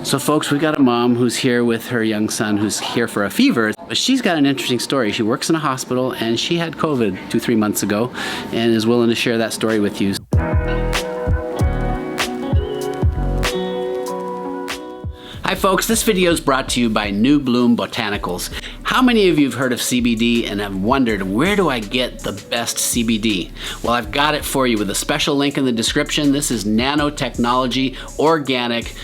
So folks, we got a mom who's here with her young son who's here for a fever, but she's got an interesting story. She works in a hospital and she had COVID 2-3 months ago and is willing to share that story with you. Hi folks, this video is brought to you by New Bloom Botanicals. How many of you have heard of CBD and have wondered, where do I get the best CBD? Well, I've got it for you with a special link in the description. This is nanotechnology, organic,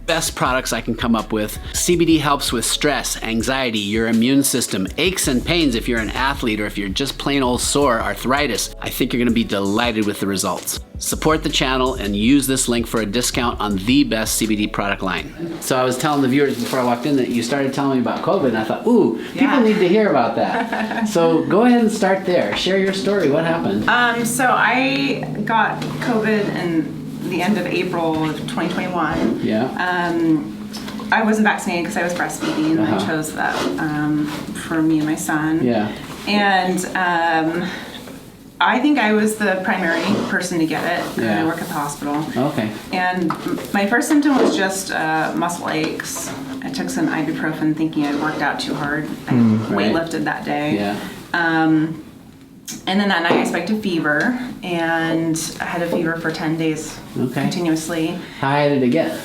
best products I can come up with. CBD helps with stress, anxiety, your immune system, aches and pains if you're an athlete or if you're just plain old sore, arthritis. I think you're gonna be delighted with the results. Support the channel and use this link for a discount on the best CBD product line. So I was telling the viewers before I walked in that you started telling me about COVID and I thought, ooh, people need to hear about that. So go ahead and start there. Share your story, what happened? So I got COVID in the end of April of 2021. Yeah. I wasn't vaccinated because I was breastfeeding, and I chose that for me and my son. Yeah. And I think I was the primary person to get it. Yeah. I work at the hospital. Okay. And my first symptom was just muscle aches. I took some ibuprofen thinking I'd worked out too hard. I weightlifted that day. Yeah. And then that night I spiked a fever, and I had a fever for 10 days continuously. How high did it get?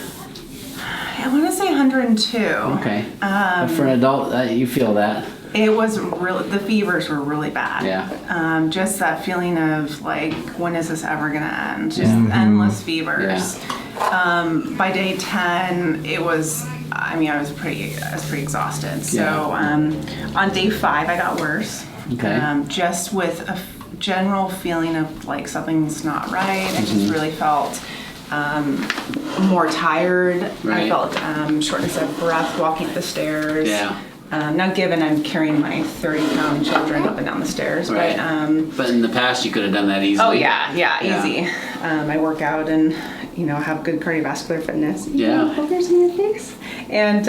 I want to say 102. Okay. For an adult, you feel that? It was really, the fevers were really bad. Yeah. Just that feeling of like, when is this ever going to end? Just endless fevers. Yeah. By day 10, it was, I was pretty exhausted. So on day 5, I got worse. Okay. Just with a general feeling of like something's not right. I just really felt more tired. Right. I felt shortness of breath walking up the stairs. Yeah. Now given I'm carrying my 30-pound children up and down the stairs. Right. But in the past you could have done that easily. Oh yeah, easy. I work out and have good cardiovascular fitness. Yeah. Boogers in your face. And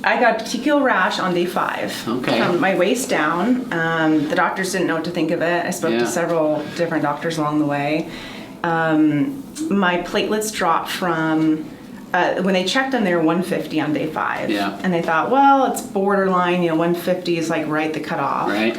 I got petechial rash on day 5. Okay. From my waist down. The doctors didn't know what to think of it. I spoke to several different doctors along the way. My platelets dropped from, when they checked them, they were 150 on day 5. Yeah. And they thought, well, it's borderline, 150 is like right the cutoff. Right.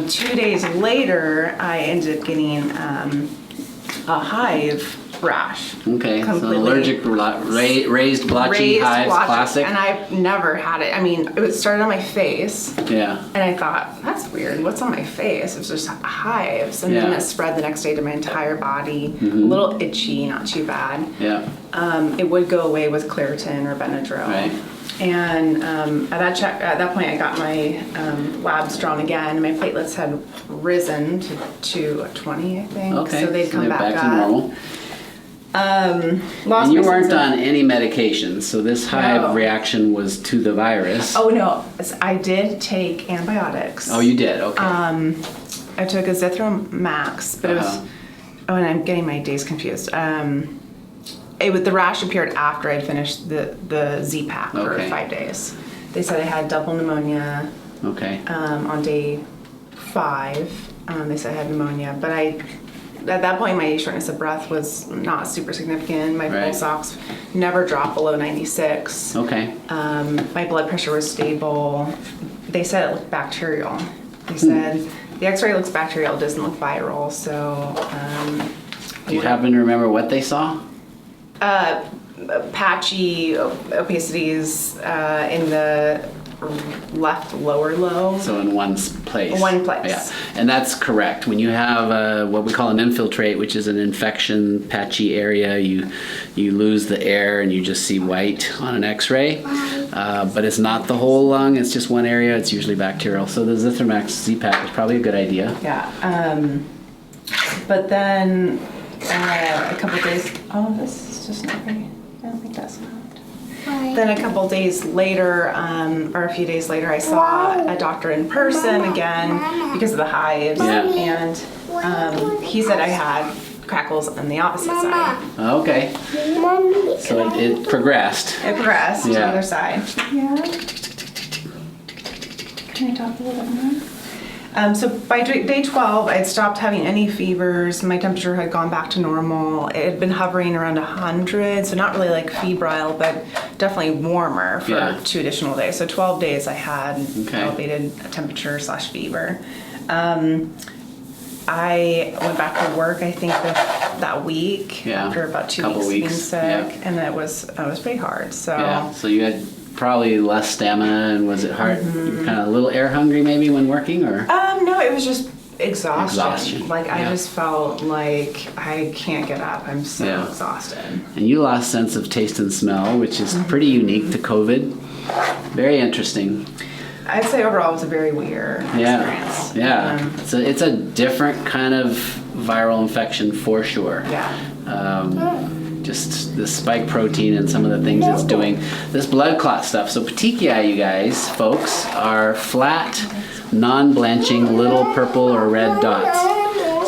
2 days later, I ended up getting a hive rash. Okay, so allergic raised blotchy hives, classic. And I've never had it. It started on my face. Yeah. And I thought, that's weird. What's on my face? It was just hives. And then it spread the next day to my entire body. A little itchy, not too bad. Yeah. It would go away with Claritin or Benadryl. Right. And at that point, I got my labs drawn again. My platelets had risen to 20, I think. Okay. So they'd come back to up. normal. And you weren't on any medications, so this hive reaction was to the virus. Oh no, I did take antibiotics. Oh, you did? Okay. I took azithromycin, but it was. Oh, and I'm getting my days confused. The rash appeared after I'd finished the Z-Pack for 5 days. They said I had double pneumonia. Okay. On day 5, they said I had pneumonia, but at that point, my shortness of breath was not super significant. My pulse ox never dropped below 96. Okay. My blood pressure was stable. They said it looked bacterial. They said the X-ray looks bacterial, it doesn't look viral. So, do you happen to remember what they saw? Patchy opacities in the left lower lobe. So in one place. One place. Yeah, and that's correct. When you have what we call an infiltrate, which is an infection patchy area, you lose the air and you just see white on an X-ray. But it's not the whole lung, it's just one area. It's usually bacterial. So the Zithromax Z-Pack is probably a good idea. Yeah. But then a couple days, this is just not very, I don't think that's not. Then a couple days later, or a few days later, I saw a doctor in person again because of the hives. Yeah. And he said I had crackles on the opposite side. Okay. So it progressed. It progressed to the other side. Yeah. Can I talk a little bit more? So by day 12, I'd stopped having any fevers. My temperature had gone back to normal. It had been hovering around 100, so not really like febrile, but definitely warmer for 2 additional days. So 12 days I had elevated temperature / fever. I went back to work, I think, that week after about 2 weeks being sick, and it was pretty hard. So so you had probably less stamina, and was it hard? You were kind of a little air hungry maybe when working, or? No, it was just exhaustion. Like I just felt like I can't get up. I'm so exhausted. And you lost sense of taste and smell, which is pretty unique to COVID. Very interesting. I'd say overall it was a very weird experience. It's a different kind of viral infection for sure. Just the spike protein and some of the things it's doing. This blood clot stuff. So petechiae, you guys, folks, are flat, non-blanching little purple or red dots.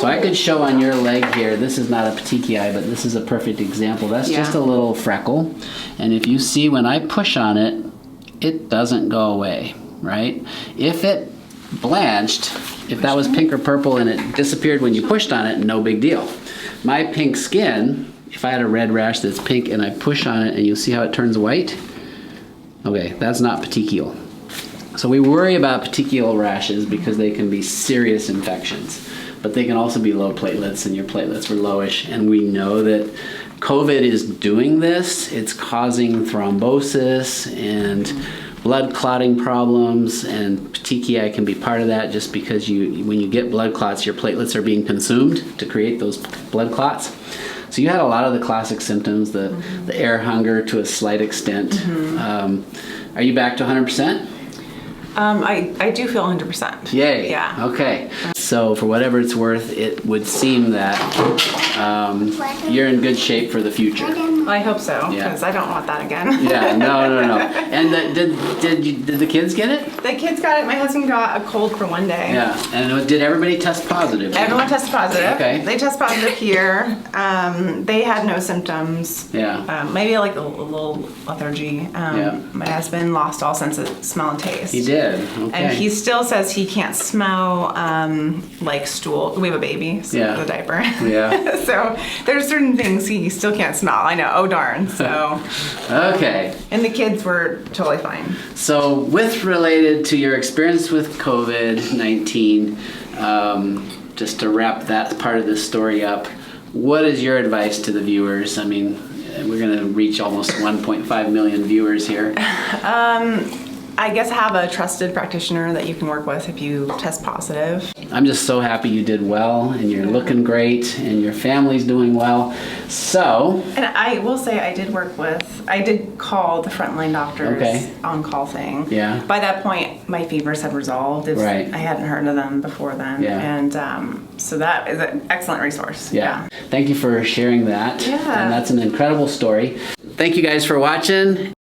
So I could show on your leg here, this is not a petechiae, but this is a perfect example. That's just a little freckle. And if you see when I push on it, it doesn't go away, right? If it blanched, if that was pink or purple and it disappeared when you pushed on it, no big deal. My pink skin, if I had a red rash that's pink and I push on it and you'll see how it turns white, okay, that's not petechial. So we worry about petechial rashes because they can be serious infections, but they can also be low platelets, and your platelets were lowish, and we know that COVID is doing this. It's causing thrombosis and blood clotting problems, and petechiae can be part of that, just because when you get blood clots, your platelets are being consumed to create those blood clots. So you had a lot of the classic symptoms, the air hunger to a slight extent. Are you back to 100%? I do feel 100%. Yay. Yeah. Okay. So for whatever it's worth, it would seem that you're in good shape for the future. I hope so, because I don't want that again. No. And did the kids get it? The kids got it. My husband got a cold for one day. Yeah. And did everybody test positive? Everyone tested positive. Okay. They test positive here. They had no symptoms. Maybe like a little lethargy. My husband lost all sense of smell and taste. He did. Okay. And he still says he can't smell like stool. We have a baby, so the diaper. So there's certain things he still can't smell. I know. Oh darn. So. Okay. And the kids were totally fine. So related to your experience with COVID-19, just to wrap that part of this story up, what is your advice to the viewers? I mean, we're going to reach almost 1.5 million viewers here. I guess have a trusted practitioner that you can work with if you test positive. I'm just so happy you did well, and you're looking great, and your family's doing well. So. And I will say I did call the frontline doctors on-call thing. By that point, my fevers have resolved. I hadn't heard of them before then. And so that is an excellent resource. Thank you for sharing that. And that's an incredible story. Thank you guys for watching.